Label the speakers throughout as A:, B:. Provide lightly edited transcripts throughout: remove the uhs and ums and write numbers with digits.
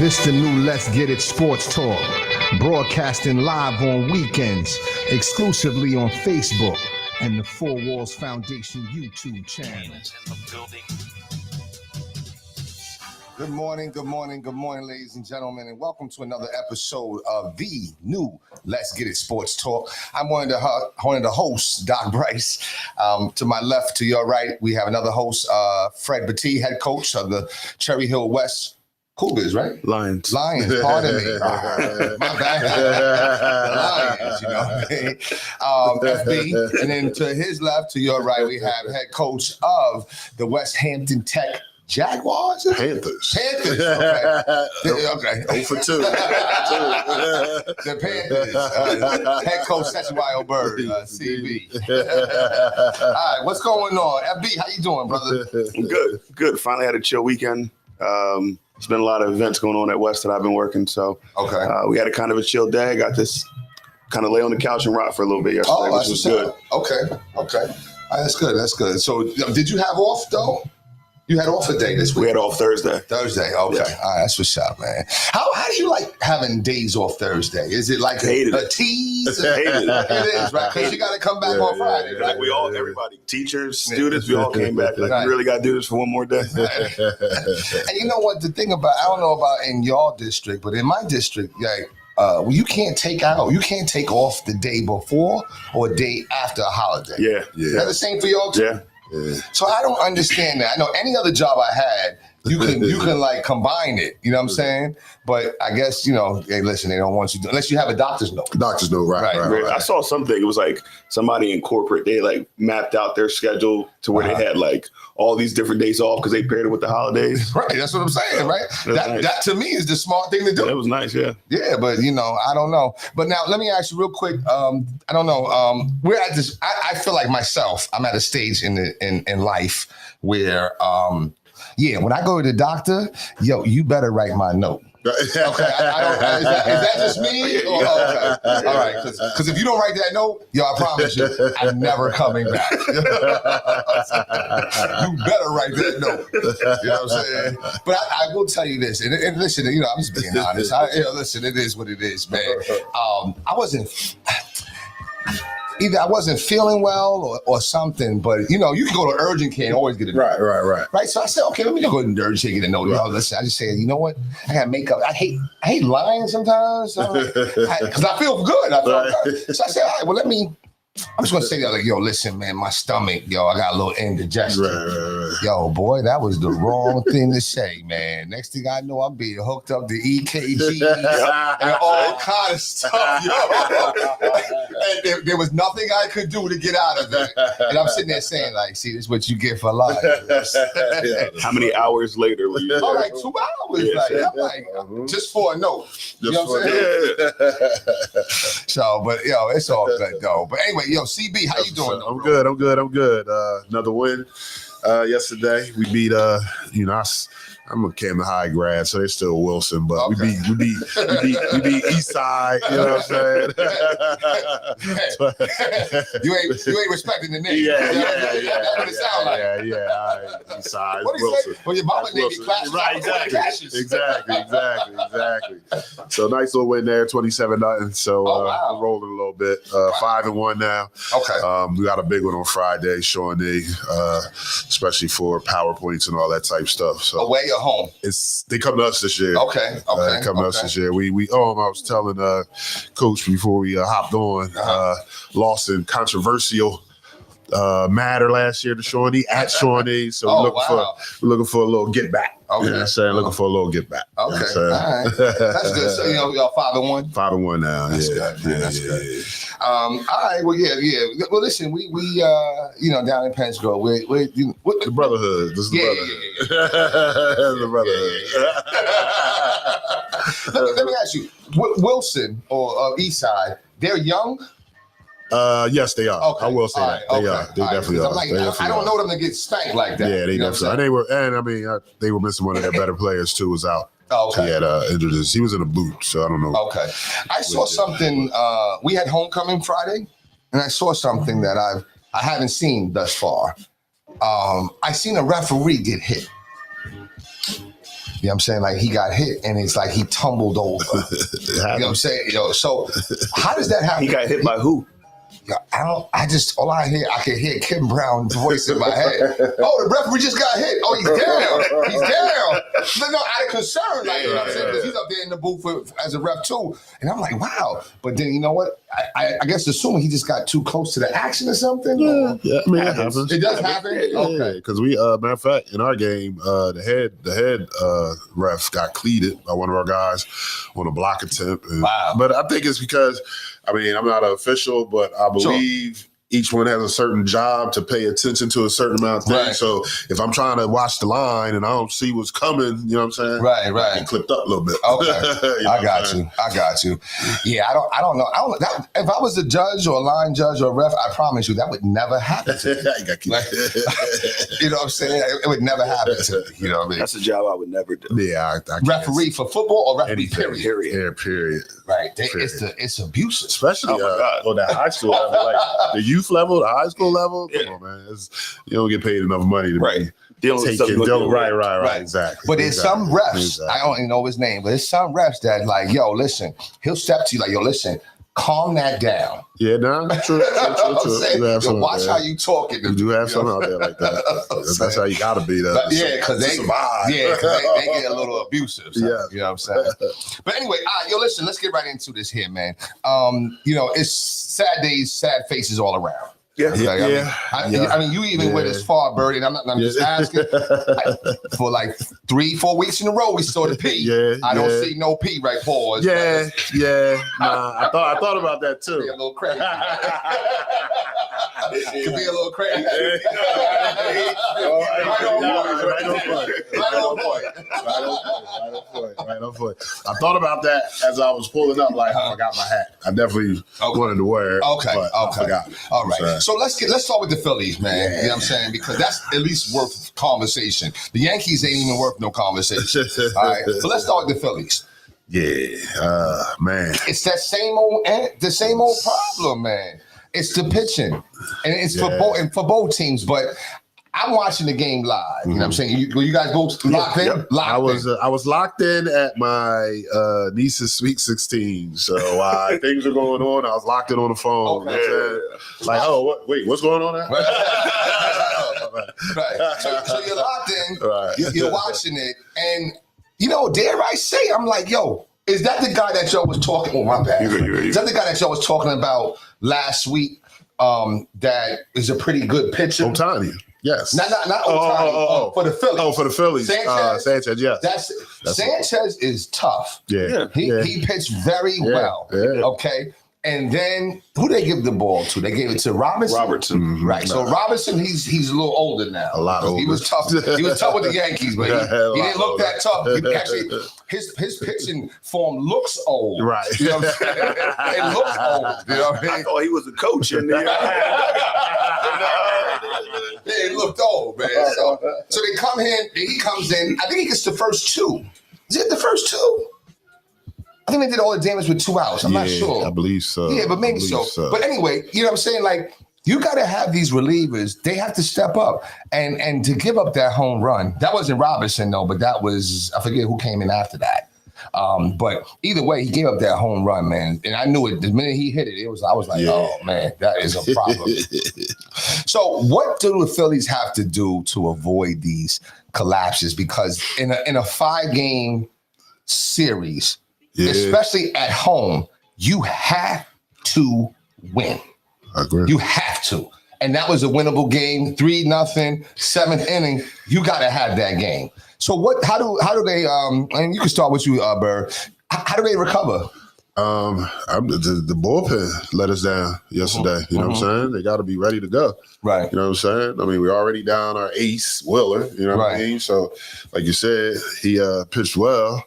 A: This the new Let's Get It Sports Talk, broadcasting live on weekends, exclusively on Facebook and the Four Walls Foundation YouTube channel. Good morning, ladies and gentlemen, and welcome to another episode of the new Let's Get It Sports Talk. I'm one of the hosts, Doc Bryce. To my left, to your right, we have another host, Fred Battie, head coach of the Cherry Hill West Cougars, right?
B: Lions,
A: pardon me. My bad. The Lions, you know what I mean? FB. And then to his left, to your right, we have head coach of the West Hampton Tech Jaguars?
B: Panthers.
A: Okay.
B: 0 for 2.
A: The Panthers. Head coach Session Bird, CB. All right, what's going on? FB, how you doing, brother?
B: Good. Finally had a chill weekend. There's been a lot of events going on at West that I've been working, so we had a kind of a chill day. I got this kind of lay on the couch and rock for a little bit yesterday, which was good. Okay. All right, that's good. So did you have off, though? You had off a day this week? We had off Thursday.
A: Okay. Yeah. All right, that's what's up, man. How do you like having days off Thursday? Is it like a tease?
B: Hated it.
A: It is, right? Because you got to come back on Friday.
B: Right? Everybody, teachers, students, we all came back. Like, we really got to do this for one more day.
A: And you know what? The thing about, I don't know about in your district, but in my district, you can't take off the day before or day after a holiday.
B: Yeah.
A: Is that the same for y'all too?
B: Yeah.
A: So I don't understand that. I know any other job I had, you can like combine it. You know what I'm saying? But I guess, hey, listen, they don't want you to, unless you have a doctor's note.
B: Doctor's note, right. I saw something. It was like somebody in corporate, they like mapped out their schedule to where they had like all these different days off because they paired it with the holidays.
A: Right. That's what I'm saying, right? That to me is the smart thing to do.
B: That was nice, yeah.
A: Yeah, but I don't know. But now let me ask you real quick. I don't know. We're at this. I feel like myself. I'm at a stage in life where, when I go to the doctor, you better write my note. Okay, is that just me?
B: Yeah.
A: Okay. All right, because if you don't write that note, I promise you, I'm never coming back. You better write that note. You know what I'm saying? But I will tell you this, and listen, I'm just being honest. Listen, it is what it is, man. Either I wasn't feeling well or something, but you can go to urgent care and always get a note. Right. So I said, okay, let me go to the urgent care and get a note. Listen, I just said, you know what? I got makeup. I hate lying sometimes because I feel good. Good. So I said, all right, well, I'm just gonna say that, listen, man, my stomach, I got a little indigestion.
B: Right.
A: Yo, boy, that was the wrong thing to say, man. Next thing I know, I'm being hooked up to EKG and all kind of stuff, And there was nothing I could do to get out of it. And I'm sitting there saying, see, this is what you get for life.
B: How many hours later were you there?
A: Like 2 hours.
B: Yeah.
A: I'm like, just for a note. You know what I'm saying? So, but it's all good though. But anyway, CB, how you doing?
C: I'm good. Another win yesterday. We beat I'm a Camden High grad, so they're still Wilson, but we beat East Side. You know what I'm
A: saying? You ain't respecting the name.
C: Yeah.
A: That's what it sounds like.
C: Yeah. East Side.
A: What do you say? Well, your mama named you Clash.
C: Right, exactly. So nice little win there, 27-0. So we're rolling a little bit. 5-1 now.
A: Okay.
C: We got a big one on Friday, Shawnee, especially for PowerPoints and all that type stuff. So
A: away or home?
C: They come to us this year.
A: Okay.
C: They come to us this year. I was telling Coach before we hopped on, lost in controversial matter last year to Shawnee at Shawnee. So we're looking for a little get back.
A: Okay.
C: You know what I'm saying? Looking for a little get back.
A: Okay. All right. That's good. So y'all 5-1?
C: 5-1 now.
A: That's good, man. That's good. All right. Well, yeah. Well, listen, we down in Penns Grove, we're
C: the brotherhood. This is the brotherhood.
A: The brotherhood. Let me ask you, Wilson or Eastside, they're young?
C: Yes, they are.
A: Okay.
C: I will say that. They are. They definitely are.
A: I don't know them to get spanked like that.
C: Yeah, they definitely are. They were missing one of their better players too, was out.
A: Okay.
C: He had injured his. He was in a boot, so I don't know.
A: Okay. I saw something. We had homecoming Friday, and I saw something that I haven't seen thus far. I seen a referee get hit. You know what I'm saying? Like he got hit and it's like he tumbled over. You know what I'm saying? So how does that happen?
B: He got hit by who?
A: Yo, all I can hear Kim Brown's voice in my head. Oh, the referee just got hit. Oh, he's down. He's down. No, out of concern, like, you know what I'm saying? Because he's up there in the booth as a ref too. And I'm like, wow. But then, you know what? I guess assuming he just got too close to the action or something.
C: Yeah, I mean, it happens.
A: It does happen?
C: Okay. Because we, matter of fact, in our game, the head ref got cleated by one of our guys on a block attempt.
A: Wow.
C: But I think it's because, I mean, I'm not an official, but I believe each one has a certain job to pay attention to a certain amount of things. Right. So if I'm trying to watch the line and I don't see what's coming, you know what I'm saying?
A: Right.
C: I get clipped up a little bit.
A: Okay. I got you. Yeah, I don't know. If I was a judge or a line judge or a ref, I promise you that would never happen to me. You know what I'm saying? It would never happen to me. You know what I mean?
B: That's a job I would never do.
C: Yeah, I
A: referee for football or referee period?
C: Yeah, period.
A: Right. It's abusive.
C: Especially on that high school level, like the youth level, the high school level. Come on, man. You don't get paid enough money to be taking. Right. Exactly.
A: But there's some refs, I don't even know his name, but there's some refs that like, yo, listen, he'll step to you like, yo, listen, calm that down.
C: Yeah, true.
A: Watch how you talking.
C: You do have some out there like that. That's how you gotta be.
A: Because they get a little abusive. So, you know what I'm saying? But anyway, listen, let's get right into this here, man. It's sad days, sad faces all around. I mean, you even went as far, Birdie, and I'm just asking. For like 3-4 weeks in a row, we saw the P. I don't see no P, right? Pause.
C: Nah, I thought about that too.
A: Could be a little crazy. Could be a little crazy.
C: Right on point. I thought about that as I was pulling up. Like, I forgot my hat. I definitely wanted to wear it.
A: Okay.
C: I forgot.
A: All right. So let's start with the Phillies, man. You know what I'm saying? Because that's at least worth conversation. The Yankees ain't even worth no conversation. All right. So let's start with the Phillies.
C: Yeah, man.
A: It's that same old problem, man. It's the pitching, and it's for both teams. But I'm watching the game live. You know what I'm saying? You guys both locked in?
C: Yep. I was locked in at my niece's Sweet 16. So while things are going on, I was locked in on the phone.
A: Okay.
C: You know what I'm saying? What's going on now?
A: Right. So you're locked in.
C: Right.
A: You're watching it, and dare I say, I'm like, yo, is that the guy that y'all was talking? Oh, my bad. Is that the guy that y'all was talking about last week? That is a pretty good pitcher.
C: Ohtani. Yes.
A: Not Ohtani. For the Phillies.
C: Oh, for the Phillies. Sanchez, yes.
A: Sanchez is tough.
C: Yeah.
A: He pitched very well.
C: Yeah.
A: Okay. And then who they give the ball to? They gave it to Robinson.
C: Mm-hmm.
A: Right. So Robinson, he's a little older now.
C: A lot older.
A: He was tough. He was tough with the Yankees, but he didn't look that tough. Actually, his pitching form looks old.
C: Right.
A: You know what I'm saying? It looks old. You know what I mean?
B: I thought he was a coach in there.
A: It looked old, man. So they come in, and he comes in. I think he gets the first two. Is it the first two? I think they did all the damage with 2 outs. I'm not sure.
C: I believe so.
A: Yeah, but maybe so. But anyway, you know what I'm saying? Like, you got to have these relievers. They have to step up. And to give up that home run, that wasn't Robinson, though, but that was, I forget who came in after that. But either way, he gave up that home run, man. And I knew it. The minute he hit it, I was like, oh, man, that is a problem. So what do the Phillies have to do to avoid these collapses? Because in a 5-game series, especially at home, you have to win.
C: I agree.
A: You have to. And that was a winnable game, 3-0, 7th inning. You got to have that game. So how do they, and you can start with you, Bird. How do they recover?
C: The bullpen let us down yesterday. You know what I'm saying? They got to be ready to go.
A: Right.
C: You know what I'm saying? I mean, we're already down our ace, Wheeler. You know what I mean? So, like you said, he pitched well.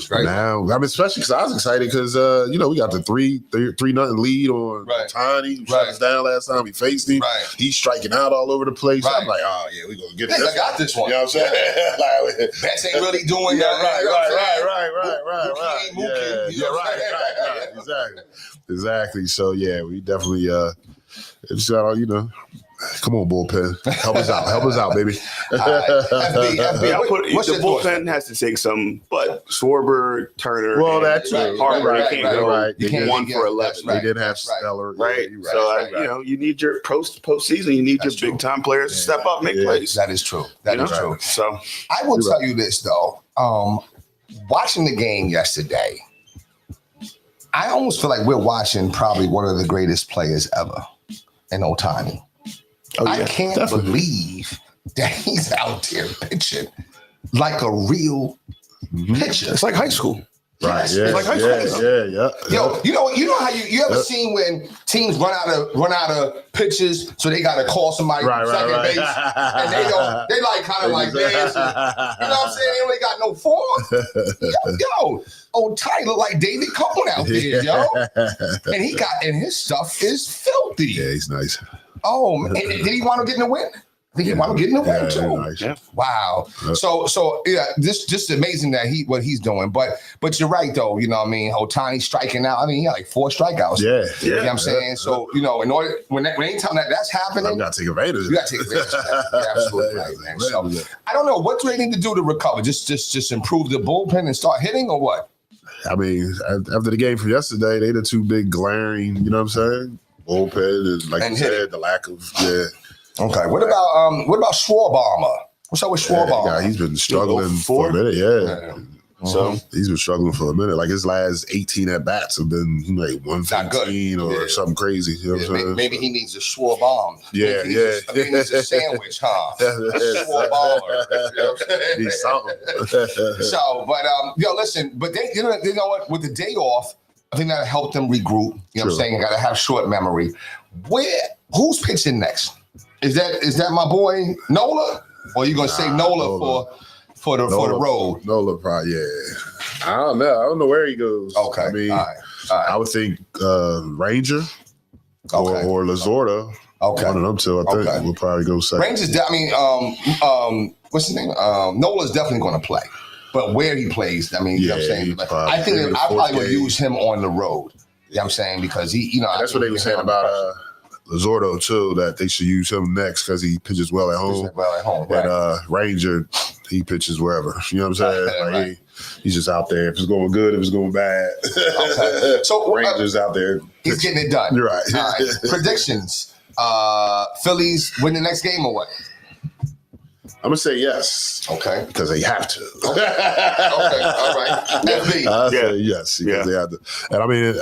C: Right. Now, I mean, especially because I was excited because, we got the 3-0 lead on Ohtani. He shut us down last time. We faced him.
A: Right.
C: He's striking out all over the place. I'm like, oh, yeah, we're going to get this.
A: I got this one.
C: You know what I'm saying?
A: Bats ain't really doing that.
C: Right. Exactly. So, yeah, we definitely, it's, Come on, bullpen. Help us out. Help us out, baby.
B: The bullpen has to take some, but Schwarber, Turner,
C: that's right.
B: Harper, you can't go
C: right.
B: You can't 1 for 11.
C: They didn't have Stellar.
B: Right. So, you need your postseason. You need your big-time players to step up, make plays.
A: That is true. That is true.
B: So
A: I will tell you this, though. Watching the game yesterday, I almost feel like we're watching probably one of the greatest players ever in Ohtani. I can't believe that he's out there pitching like a real pitcher.
B: It's like high school.
C: Right.
A: Yes.
C: Yeah.
A: It's like high
C: school. Yeah.
A: Yo, you know how you ever seen when teams run out of pitches, so they gotta call somebody from second base, and they like kind of like this. You know what I'm saying? They only got no form. Yo, Ohtani look like David Cohn out there, yo. And his stuff is filthy.
C: Yeah, he's nice.
A: Oh, man. Did he want to get in the win? I think he want to get in the win too.
C: Nice.
A: Yeah. Wow. So yeah, this just amazing that what he's doing. But you're right though. You know what I mean? Ohtani striking out. I mean, he had like 4 strikeouts.
C: Yeah.
A: You know what I'm saying? So in order when anytime that's happening,
C: you gotta take advantage.
A: You gotta take advantage of that. You're absolutely right, man. So I don't know what do they need to do to recover. Just improve the bullpen and start hitting or what?
C: I mean, after the game from yesterday, they the 2 big glaring. You know what I'm saying? Bullpen and you said, the lack of
A: Okay. What about Schwarber? What's up with Schwarber?
C: Yeah, he's been struggling for a minute. Yeah. So he's been struggling for a minute. Like his last 18 at bats have been like 115 or something crazy. You know what I'm saying?
A: Maybe he needs a Schwarber.
C: Yeah.
A: Maybe he needs a sandwich, huh? Schwarber. You know what I'm saying?
C: Needs something.
A: So, but listen. But they, you know what? With the day off, I think that'll help them regroup. You know what I'm saying? You got to have short memory. Who's pitching next? Is that my boy Nola? Or are you gonna say Nola for the road?
C: Nola probably, yeah. I don't know. I don't know where he goes.
A: Okay.
C: I mean,
A: all right.
C: I would think Ranger or Lazorda.
A: Okay.
C: One of them two, I think, will probably go second.
A: Ranger's what's his name? Nola's definitely gonna play. But where he plays, I mean, you know what I'm saying? I think I probably would use him on the road. You know what I'm saying? Because he,
C: that's what they were saying about Lazordo too, that they should use him next because he pitches well at home. But Ranger, he pitches wherever. You know what I'm saying? He's just out there. If it's going good, if it's going bad.
A: Okay. So
C: Ranger's out there.
A: He's getting it done.
C: You're right.
A: All right. Predictions. Phillies win the next game or what?
C: I'm gonna say yes.
A: Okay.
C: Because they have to.
A: Okay. All right. FB.
C: I say yes because they have to. And I mean,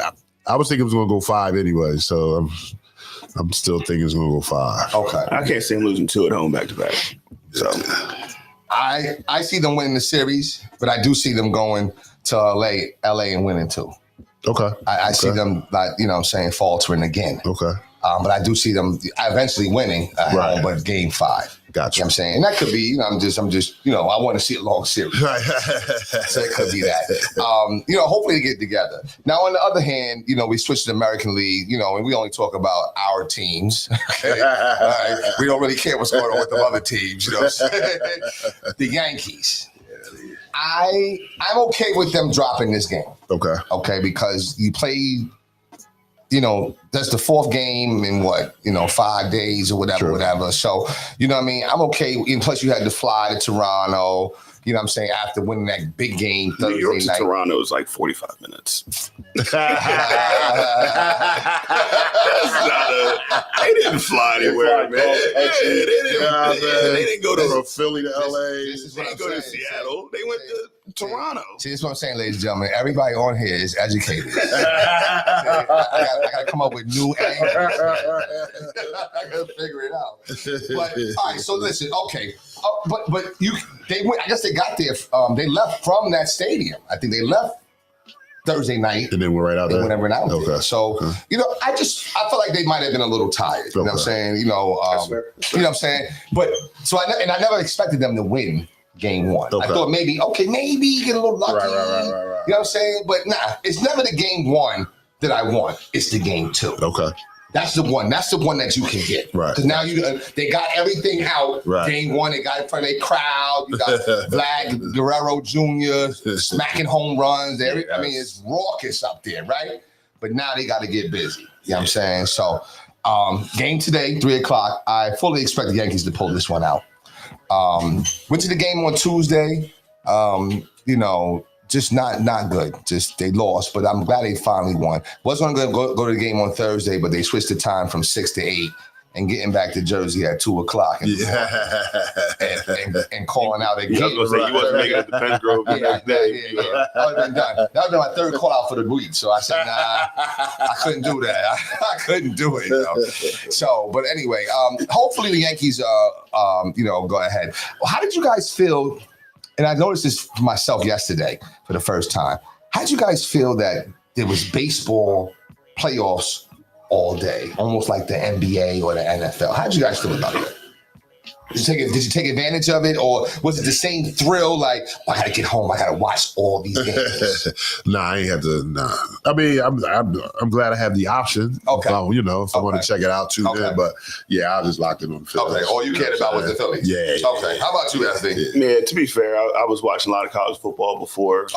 C: I was thinking it was gonna go 5 anyway, so I'm still thinking it's gonna go 5.
A: Okay.
B: I can't see him losing 2 at home back to back. So
A: I see them winning the series, but I do see them going to LA and winning 2.
C: Okay.
A: I see them faltering again.
C: Okay.
A: But I do see them eventually winning at home, but game 5.
C: Gotcha.
A: You know what I'm saying? And that could be, I'm just, I want to see a long series.
C: Right.
A: So it could be that. Hopefully they get together. Now, on the other hand, we switched to the American League, and we only talk about our teams. Okay? We don't really care what's going on with the other teams, you know what I'm saying? The Yankees. I'm okay with them dropping this game.
C: Okay.
A: Okay, because you play, that's the 4th game in 5 days or whatever. So, you know what I mean? I'm okay. And plus, you had to fly to Toronto, you know what I'm saying, after winning that big game Thursday
B: New York to
A: night.
B: Toronto is like 45 minutes. They didn't fly anywhere, man. They didn't go to
C: Philly to LA.
B: They didn't go to Seattle. They went to Toronto.
A: See, this is what I'm saying, ladies and gentlemen. Everybody on here is educated. I got to come up with new angles. I got to figure it out. But all right, so listen, okay. But they went. I guess they got there. They left from that stadium. I think they left Thursday night.
C: And then we're right out there.
A: Went out
C: okay.
A: there. So, I felt like they might have been a little tired. You know what I'm saying? You know what I'm saying? But so I never expected them to win game 1.
C: Okay.
A: I thought maybe get a little lucky.
C: Right.
A: You know what I'm saying? But nah, it's never the game 1 that I want. It's the game 2.
C: Okay.
A: That's the one. That's the one that you can get.
C: Right.
A: Because now they got everything out.
C: Right.
A: Game 1, they got it in front of their crowd. You got Vlad Guerrero Jr. smacking home runs. It's raucous up there, right? But now they got to get busy. You know what I'm saying? So Game today, 3:00. I fully expect the Yankees to pull this one out. Went to the game on Tuesday. Just not good. Just they lost, but I'm glad they finally won. Wasn't going to go to the game on Thursday, but they switched the time from 6 to 8 and getting back to Jersey at 2:00 and calling out again.
B: I was going to say, you wasn't making it to Penn Grove the next day.
A: Yeah. That would been done. That was my third call out for the week. So I said, nah, I couldn't do that. I couldn't do it. So, but anyway, hopefully the Yankees, go ahead. How did you guys feel? And I noticed this for myself yesterday for the first time. How did you guys feel that there was baseball playoffs all day, almost like the NBA or the NFL? How did you guys feel about it? Did you take advantage of it, or was it the same thrill? Like, I gotta get home, I gotta watch all these games.
C: I ain't have to. Nah, I mean, I'm glad I have the option.
A: Okay,
C: if I want to check it out too. Okay. But yeah, I just locked in on the Phillies.
A: Okay, all you cared about was the Phillies.
C: Yeah.
A: Okay, how about you, SB?
B: Yeah, to be fair, I was watching a lot of college football before.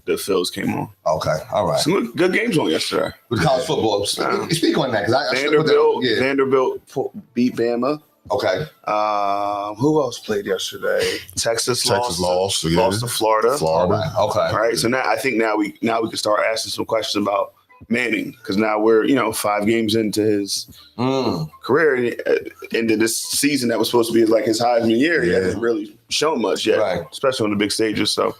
B: The Phils came on.
A: Okay, all right.
B: Some good games on yesterday.
A: With college football, speak on that because
B: Vanderbilt beat Bama.
A: Okay.
B: Who else played yesterday? Texas lost to Florida.
A: Right. Okay.
B: All right. So now we can start asking some questions about Manning, because now we're 5 games into his career, into this season that was supposed to be like his Heisman year. He hasn't really shown much yet, especially on the big stages. So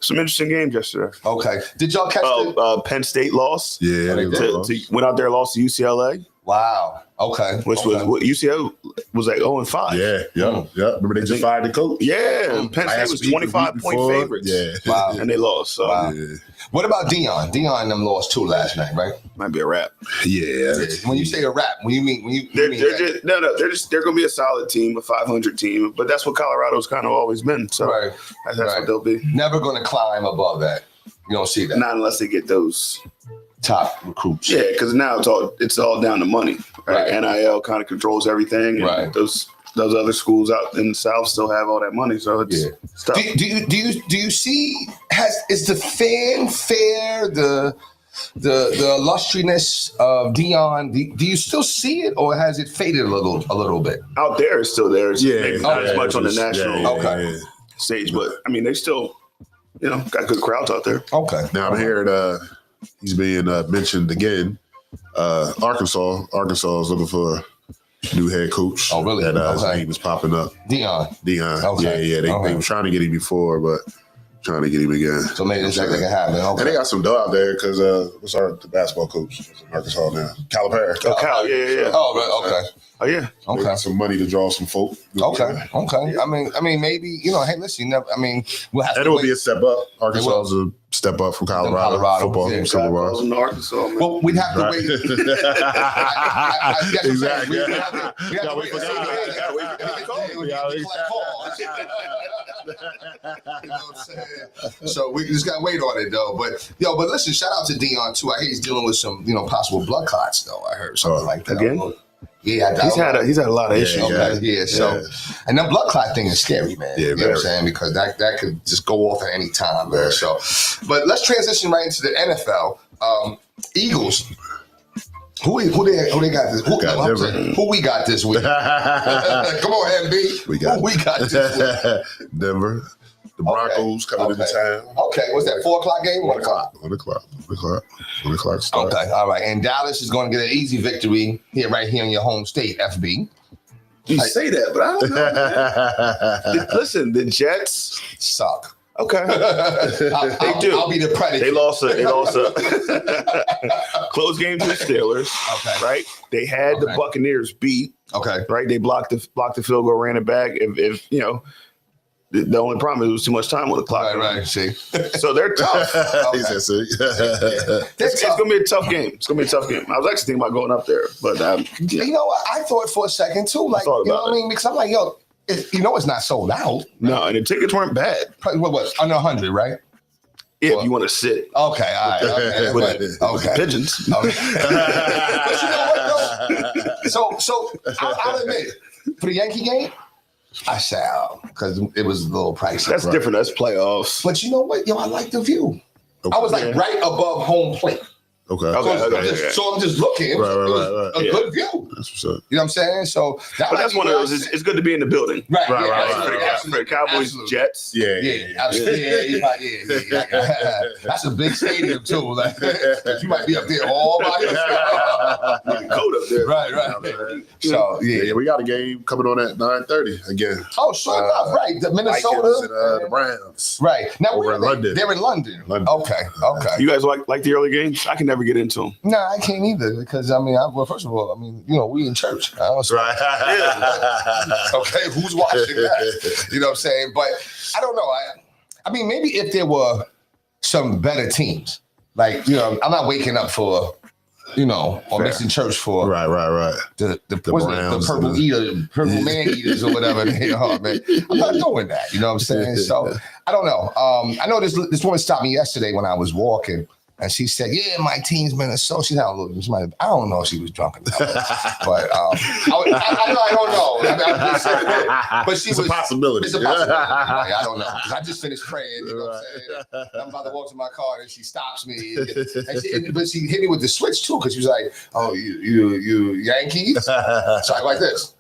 B: some interesting games yesterday.
A: Okay. Did y'all catch
B: Penn State lost?
C: Yeah, they
B: went out there, lost to UCLA.
A: Wow. Okay.
B: Which was what UCLA was like 0-5.
C: Yeah. Remember they just fired the coach?
B: Yeah. Penn State was 25-point favorites.
C: Yeah.
B: Wow. And they lost. So.
A: Wow. Yeah. What about Deion? Deion and them lost too last night, right?
B: Might be a wrap.
C: Yeah.
A: When you say a wrap, they're
B: going to be a solid team, a 500 team, but that's what Colorado's kind of always been. So that's what they'll be.
A: Never going to climb above that. You don't see that.
B: Not unless they get those
A: top recruits.
B: Yeah, because now it's all down to money. Right? NIL kind of controls everything. And those other schools out in the South still have all that money. So it's tough.
A: Do you see is the fanfare, the illustriousness of Deion? Do you still see it, or has it faded a little bit?
B: Out there, it's still there. It's not as much on the national stage, but I mean they still got good crowds out there.
A: Okay.
C: Now I'm hearing he's being mentioned again. Arkansas is looking for a new head coach.
A: Oh, really?
C: And his name is popping up.
A: Deion.
C: Okay. Yeah. They were trying to get him before, but trying to get him again.
A: So maybe it's like that can happen. Okay.
C: And they got some dough out there because what's the basketball coach in Arkansas now? Calipari.
B: Oh, Cal. Yeah.
A: Oh, okay.
B: Oh, yeah.
C: Okay. They got some money to draw some folk.
A: Okay. I mean, maybe hey, listen. We'll have.
C: And it will be a step up. Arkansas is a step up from Colorado football.
B: Yeah, in Arkansas, man.
A: Well, we'd have to wait.
C: Exactly.
A: We have to wait. So we just got to wait on it, though. But listen, shout out to Deion too. I hear he's dealing with some, possible blood clots, though. I heard something like that.
B: Again?
A: Yeah,
B: he's had a lot of issues.
A: And that blood clot thing is scary, man.
C: Yeah,
A: you know what I'm saying? Because that could just go off at any time, man. So, but let's transition right into the NFL. Eagles. Who they got this? Who we got this week? Come on, MB. Who we got this week?
C: Denver. The Broncos coming into town.
A: Okay, what's that? 4:00 game? 1 o'clock.
C: 1 o'clock start.
A: Okay, all right. And Dallas is going to get an easy victory right here in your home state, FB.
B: You say that, but I don't know. Listen, the Jets
A: suck.
B: Okay, they do.
A: I'll be the predicate.
B: They lost a close game to the Steelers. Okay, right. They had the Buccaneers beat.
A: Okay,
B: right. They blocked the field goal, ran it back. If the only problem is it was too much time on the clock.
A: Right. See,
B: so they're tough.
C: It's
B: going to be a tough game. It's going to be a tough game. I was actually thinking about going up there, but
A: you know what? I thought for a second too. Like, you know what I mean? Because I'm like, it's not sold out. Right?
B: No, and the tickets weren't bad.
A: What was under 100, right?
B: Yeah, if you want to sit.
A: Okay, all right. Okay.
B: Pigeons.
A: Okay. But you know what, though? So I'll admit, for the Yankee game, I said, because it was a little pricey.
B: That's different. That's playoffs.
A: But you know what? I like the view. Okay. I was like right above home plate.
C: Okay.
A: So I'm just looking. It was a good view.
C: That's what's up.
A: You know what I'm saying? So
B: that's one of those. It's good to be in the building.
A: Right.
B: Cowboys, Jets.
A: Yeah. That's a big stadium too. Like, you might be up there all by yourself.
B: Coat up there.
A: Right. So
C: yeah, we got a game coming on at 9:30 again.
A: Oh, sure enough, right. The Minnesota
C: and, the Browns.
A: Right. Now
C: over in London.
A: They're in London. Okay.
B: You guys like the early games? I can never get into them.
A: No, I can't either because first of all, we in church.
C: Right.
A: Okay, who's watching that? You know what I'm saying? But I don't know. I mean, maybe if there were some better teams, like I'm not waking up for. Or missing church for
C: right.
A: The
C: Browns,
A: purple man eaters or whatever they are, man. I'm not doing that. You know what I'm saying? So I don't know. I know this woman stopped me yesterday when I was walking, and she said, "Yeah, my team's Minnesota." She's not a little. I don't know if she was drunk enough, but I don't know. But
C: it's a possibility.
A: It's a possibility. I don't know because I just finished praying. You know what I'm saying? I'm about to walk to my car, and she stops me. But she hit me with the switch too because she was like, "Oh, you Yankees?" So I like this.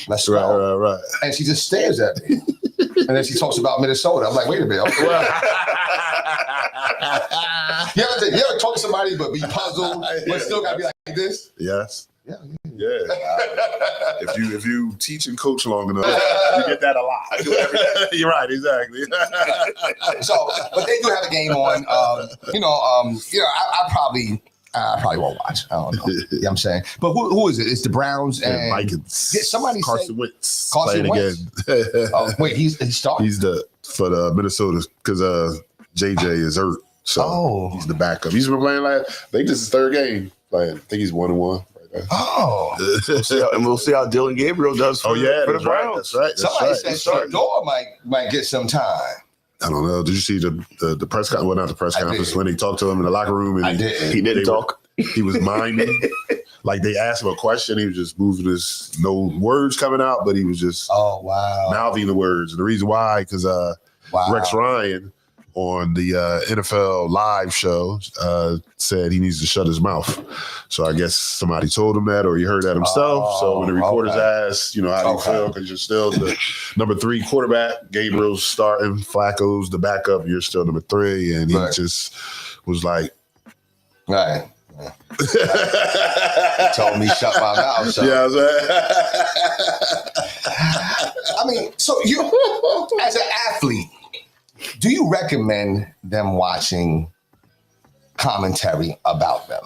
A: Let's go.
C: Right.
A: And she just stares at me, and then she talks about Minnesota. I'm like, wait a minute. You ever talk to somebody but be puzzled, but still gotta be like this?
C: Yes.
A: Yeah.
C: If you teach and coach long enough, you get that a lot. I do every day. You're right, exactly.
A: So, but they do have a game on. I probably won't watch. I don't know. You know what I'm saying? But who is it? It's the Browns and
C: Vikings.
A: Yeah, somebody
C: Carson Wentz.
A: Carson Wentz again. Wait, he's starting?
C: He's for the Minnesota because JJ is hurt. So he's the backup. He's been playing I think this is his third game. I think he's 1-1 right now.
B: We'll see how Dylan Gabriel does for the Browns.
C: That's right.
A: Somebody said Shador might get some time.
C: I don't know. Did you see the press conference? Well, not the press conference when they talked to him in the locker room. And
B: he didn't talk.
C: He was miming. Like they asked him a question, he was just moving no words coming out, but he was just mouthing the words. And the reason why, because Rex Ryan on the NFL Live show said he needs to shut his mouth. So I guess somebody told him that, or he heard that himself. So when the reporters asked, how do you feel? Because you're still the number 3 quarterback. Gabriel's starting, Flacco's the backup. You're still number 3, and he just was like,
A: right. He told me shut my mouth. So.
C: Yeah,
A: I mean, so you as an athlete. Do you recommend them watching commentary about them?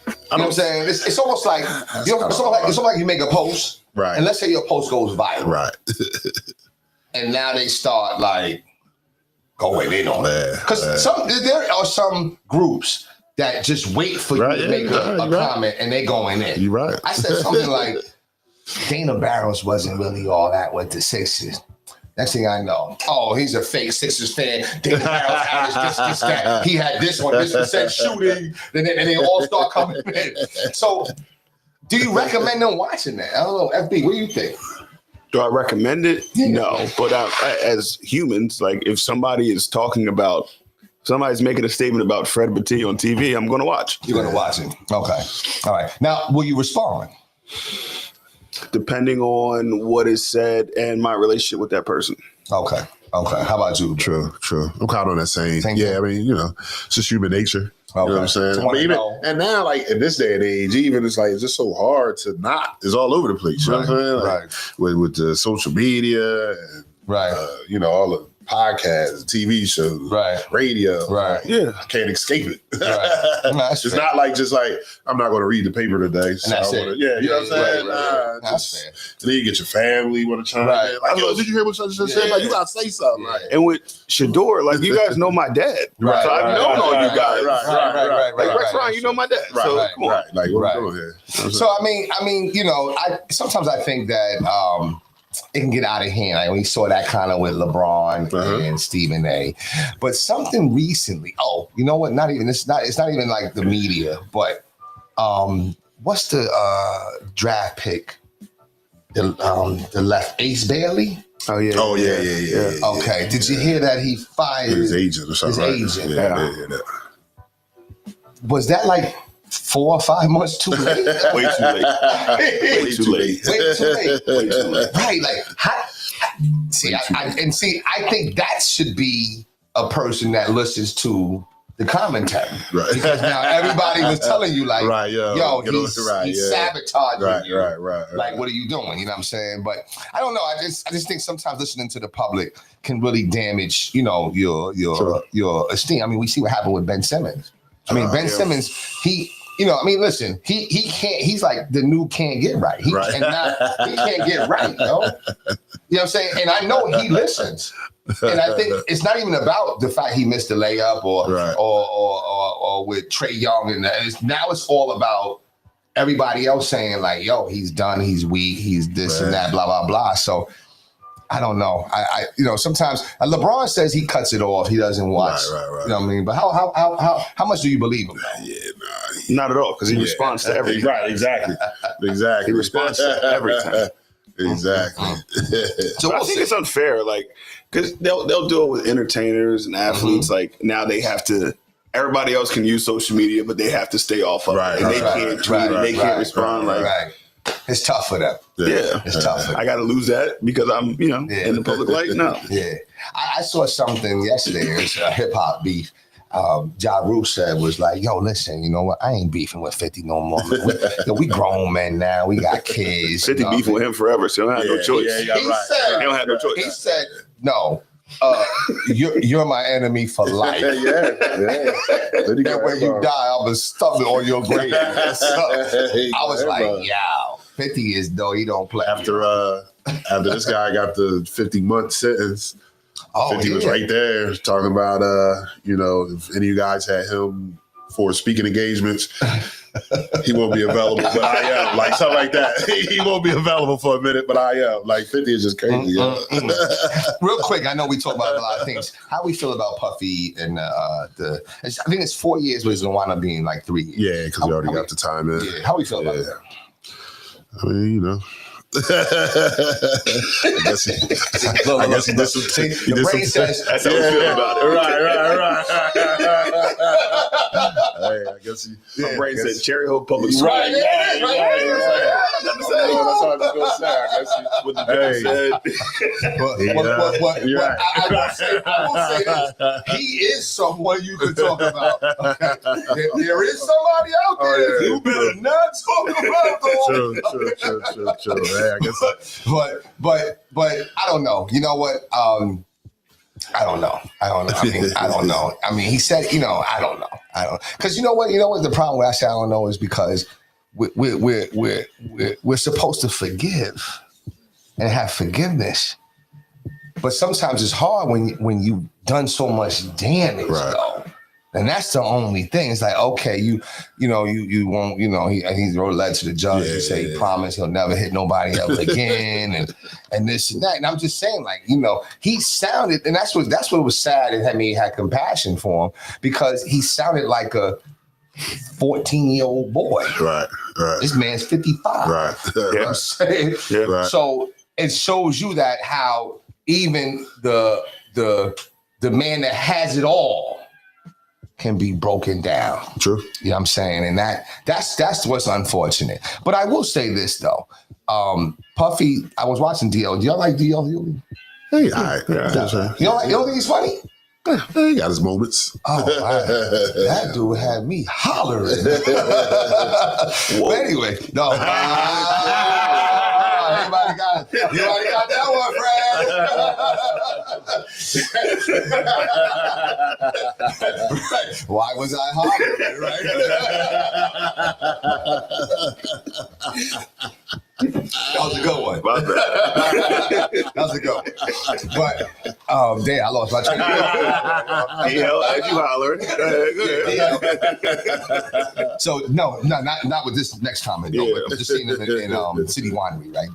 A: You know what I'm saying? It's almost like it's almost like you make a post,
C: right?
A: And let's say your post goes viral,
C: right?
A: And now they start going in on it because there are some groups that just wait for you to make a comment and they going in.
C: You're right.
A: I said something like Dana Barros wasn't really all that with the Sixers. Next thing I know, he's a fake Sixers fan. Dana Barros had this, that. He had this one, this percent shooting, and they all start coming in. So, do you recommend them watching that? I don't know, FB, what do you think?
B: Do I recommend it? Yeah. No, but as humans, if somebody's making a statement about Fred Battie on TV, I'm going to watch.
A: You're going to watch it. Okay. All right. Now, will you respond?
B: Depending on what is said and my relationship with that person.
A: Okay. How about you?
C: True. I'm kind of on that same. Yeah, I mean, it's just human nature. Okay. You know what I'm saying? And now, in this day and age, even it's just so hard to not. It's all over the place. You know what I'm saying? With the social media and all the podcasts, TV shows, radio. I can't escape it. It's not I'm not going to read the paper today. So you know what I'm saying?
A: That's fair.
C: Then you get your family want to chime in. Did you hear what such and such said? You got to say something.
B: And with Shador, you guys know my dad. So I've known all you guys.
A: Right.
B: Rex Ryan, you know my dad. So come on.
C: What are we doing here?
A: So I mean, sometimes I think that it can get out of hand. We saw that kind of with LeBron and Stephen A. But something recently. You know what? It's not even like the media. But what's the draft pick? The left Ace Bailey.
B: Oh yeah.
A: Okay. Did you hear that he fired
C: his agent or something?
A: His agent.
C: Yeah.
A: was that like 4 or 5 months too late?
B: Way too late. Way too late.
A: Way too late.
B: Way too late.
A: Right, like I think that should be a person that listens to the commentary,
C: right?
A: Because now everybody was telling you like,
C: right,
A: yo, he's sabotaging you.
C: Right.
A: Like, what are you doing? You know what I'm saying? But I don't know. I just think sometimes listening to the public can really damage, your esteem. I mean, we see what happened with Ben Simmons. I mean, Ben Simmons, listen, he can't, he's like the new can't get right. He can't get right, You know what I'm saying? And I know he listens. And I think it's not even about the fact he missed the layup or with Trae Young. And now it's all about everybody else saying like, yo, he's done, he's weak, he's this and that, blah, blah, blah. So I don't know. I sometimes LeBron says he cuts it off. He doesn't watch. Right. You know what I mean? But how much do you believe him?
B: Not at all, because he responds to everything.
C: Right, exactly.
B: He responds to everything.
C: Exactly.
B: So I think it's unfair, like, because they'll do it with entertainers and athletes. Like now they have to. Everybody else can use social media, but they have to stay off of it, and they can't tweet, and they can't respond.
A: Right. It's tough for them.
B: Yeah.
A: It's tough.
B: I got to lose that because I'm, in the public light now.
A: Yeah. I saw something yesterday. It was a hip hop beef. Ja Rule said was like, yo, listen, you know what? I ain't beefing with 50 no more. We grown men now. We got kids.
B: 50 beefing with him forever, so he don't have no choice.
A: He don't have no choice. He said, no. You're my enemy for life. And when you die, I'll be stuffing on your grave. So, I was like, yo, 50 is though he don't play.
C: After this guy got the 50-month sentence, 50 was right there talking about if any of you guys had him for speaking engagements, he won't be available, but I am. Like something like that. He won't be available for a minute, but I am. Like 50 is just crazy.
A: Real quick, I know we talk about a lot of things. How we feel about Puffy and I think it's 4 years, but it's gonna wind up being like 3 years.
C: Yeah, because we already got the time in.
A: Yeah, how we feel about that?
C: I mean, I guess he did some.
A: The brain says
B: that's how we feel about it.
C: Right. Hey, I guess
B: my brain said Cherry Hill Public School.
C: Right. That's what I was gonna say. I guess what the brain said.
A: I will say this: he is someone you could talk about. Okay? There is somebody out there you better not talk about.
C: True. I guess.
A: But I don't know. You know what? I don't know. I don't know. I mean, he said, I don't know. Because you know what? The problem with I say I don't know is because we're supposed to forgive and have forgiveness, but sometimes it's hard when you've done so much damage, though. And that's the only thing. It's like, okay, you won't, he wrote a letter to the judge and say he promised he'll never hit nobody else again and this and that. And I'm just saying, like, he sounded, and that's what was sad and had me had compassion for him because he sounded like a 14-year-old boy.
C: Right.
A: This man's 55.
C: Right.
A: You know what I'm saying?
C: Yeah. Right.
A: So it shows you that how even the man that has it all can be broken down.
C: True.
A: You know what I'm saying? And that's what's unfortunate. But I will say this though. Puffy, I was watching DL. Do y'all like DL?
C: Hey, all right. Yeah.
A: You don't think he's funny?
C: He got his moments.
A: Oh, that dude had me hollering. But anyway, no. Everybody got that one, Fred. Why was I hollering, right? That was a good one. That was a good one. But damn, I lost my train of thought.
B: As you hollered.
A: So not with this next comment though. But just seeing it in City Winery, right?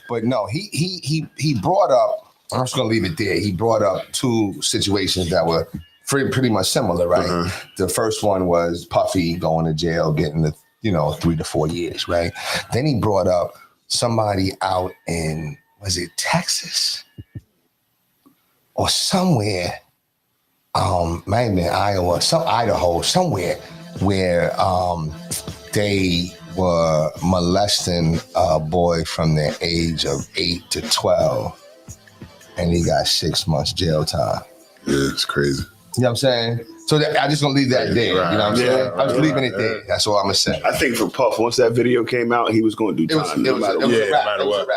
A: But no, he brought up. I'm just gonna leave it there. He brought up two situations that were pretty much similar, right? Uh-huh. The first one was Puffy going to jail, getting the 3 to 4 years, right? Then he brought up somebody out in, was it Texas or somewhere, might have been Iowa, Idaho, somewhere, where they were molesting a boy from the age of 8 to 12, and he got 6 months jail time.
C: Yeah, it's crazy.
A: You know what I'm saying? So I just gonna leave that there.
C: Right,
A: you know what I'm saying? I'm just leaving it
C: right.
A: there. That's all I'm gonna say.
B: I think for Puff, once that video came out, he was going to do time.
A: It was a wrap.
C: no matter what.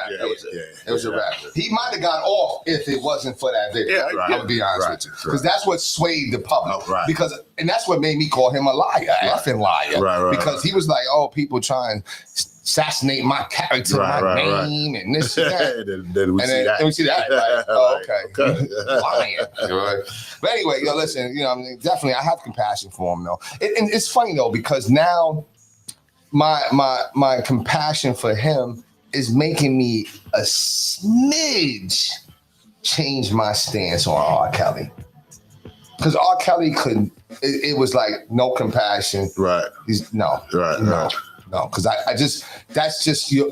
A: It was a wrap. He might have got off if it wasn't for that video.
B: Yeah,
A: I'm gonna be honest with you, because that's what swayed the public.
C: Right.
A: And that's what made me call him a liar, effing liar.
C: Right.
A: Because he was like, "Oh, people try and assassinate my character, my name, and this and that."
C: then we see that.
A: Then we see that. Like, oh, okay.
C: Okay.
A: Lying. But anyway, listen, I mean, definitely, I have compassion for him, though. And it's funny, though, because now my compassion for him is making me a smidge change my stance on R. Kelly. Because R. Kelly it was like no compassion.
C: Right.
A: No.
C: Right.
A: No, because I just, that's just, you're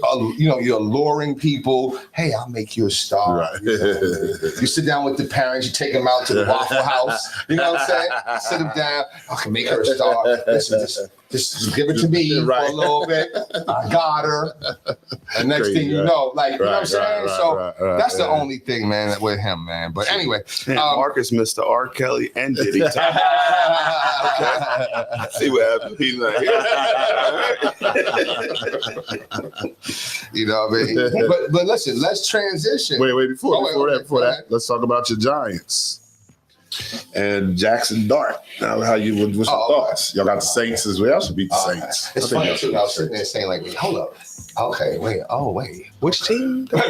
A: luring people. Hey, I'll make you a star.
C: Right.
A: You sit down with the parents, you take them out to the Waffle House. You know what I'm saying? You sit them down. I can make her a star. Listen, just give it to me for a little bit. I got her. And next thing you know, like, you know what I'm saying? So that's the only thing, man, with him, man. But anyway.
B: Marcus missed the R. Kelly and Diddy time. Okay. See what happens. He's like,
A: you know what I mean? But listen, let's transition.
C: Wait, before that, let's talk about your Giants. And Jackson Dart. Now, what's your thoughts? Y'all got the Saints as well. Should beat the Saints.
A: It's funny too. I was sitting there saying, like, hold up. Okay, wait. Oh, wait. Which team? All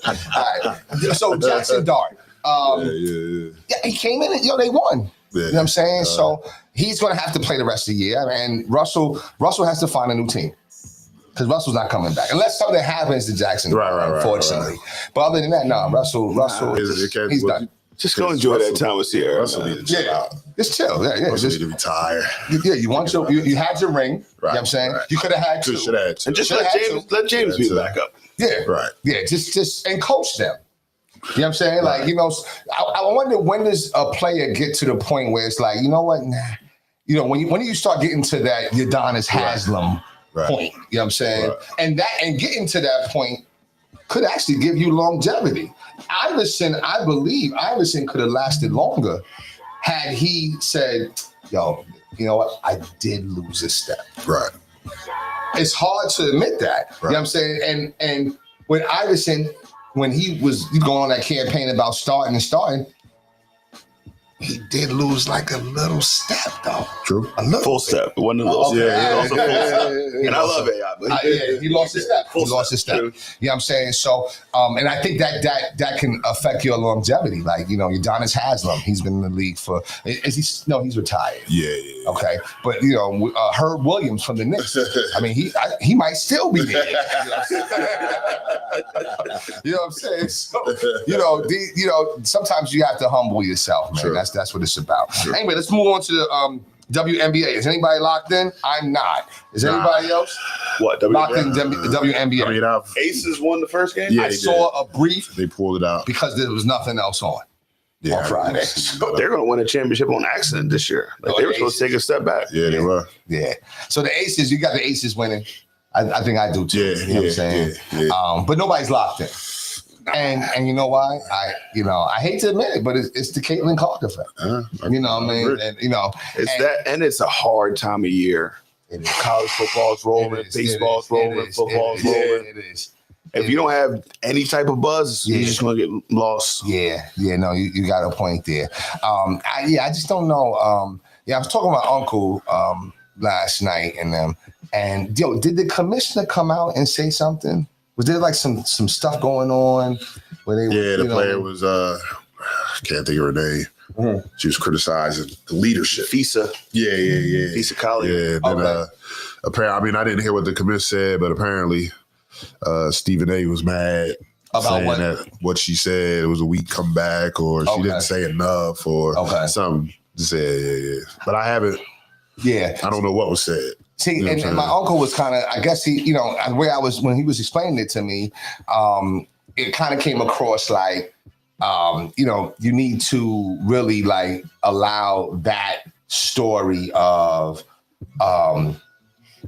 A: right. So Jackson Dart. Yeah, he came in and they won. Yeah. You know what I'm saying? So he's going to have to play the rest of the year. And Russell has to find a new team. Because Russell's not coming back. Unless something happens to Jackson, unfortunately. Right. But other than that, Russell, he's done.
B: Just go enjoy that time with Sierra.
C: Russell need to chill out.
A: Just chill. Yeah.
C: Russell need to retire.
A: Yeah, you had your ring. Right. You know what I'm saying? Right. You could have had two.
B: And just let James be the backup.
A: Yeah. Right. Yeah, just and coach them. You know what I'm saying? Right. Like, I wonder, when does a player get to the point where it's like, you know what? Nah. You know, when you start getting to that Udonis Haslam point, you know what I'm saying? Right. And getting to that point could actually give you longevity. I believe Iverson could have lasted longer had he said, yo, you know what? I did lose a step.
C: Right.
A: It's hard to admit that. Right. You know what I'm saying? And with Iverson, when he was going on that campaign about starting, he did lose like a little step, though.
C: True.
A: A little
B: full step. It wasn't a little step. Yeah. And I love AI.
A: He lost his step. He lost his step. True. You know what I'm saying? So, and I think that can affect your longevity. Like, Udonis Haslam, he's been in the league for, he's retired.
C: Yeah.
A: Okay. But, Herb Williams from the Knicks, I mean, he might still be there. You know what I'm saying? So, sometimes you have to humble yourself, man. True. That's what it's about. True. Anyway, let's move on to the WNBA. Is anybody locked in? I'm not. Is anybody else?
B: What?
A: Locked in WNBA?
C: I mean,
B: Aces won the first game?
A: Yeah, I saw a brief.
C: They pulled it out.
A: Because there was nothing else on Friday.
B: So they're going to win a championship on accident this year. They were supposed to take a step back.
C: Yeah, they were.
A: Yeah. So the Aces, you got the Aces winning. I think I do too.
C: Yeah,
A: you know what I'm saying? Yeah. But nobody's locked in. And you know why? I hate to admit it, but it's the Caitlin Clark effect. You know what I mean? And
B: it's a hard time of year. College football's rolling, baseball's rolling, football's rolling. It is. If you don't have any type of buzz, you're just gonna get lost.
A: Yeah, no, you got a point there. I just don't know. I was talking to my uncle last night, and did the commissioner come out and say something? Was there like some stuff going on where they?
C: Yeah, the player was I can't think of her name. Mm-hmm. She was criticizing the leadership.
B: FISA.
C: Yeah.
B: FISA College.
C: Yeah. Then, apparently, I didn't hear what the commissioner said, but apparently, Stephen A. was mad about what she said. It was a weak comeback, or she didn't say enough, or something. Yeah. But I haven't. Yeah. I don't know what was said.
A: See, and my uncle was kind of, I guess he, the way I was, when he was explaining it to me, it kind of came across like you need to really like allow that story of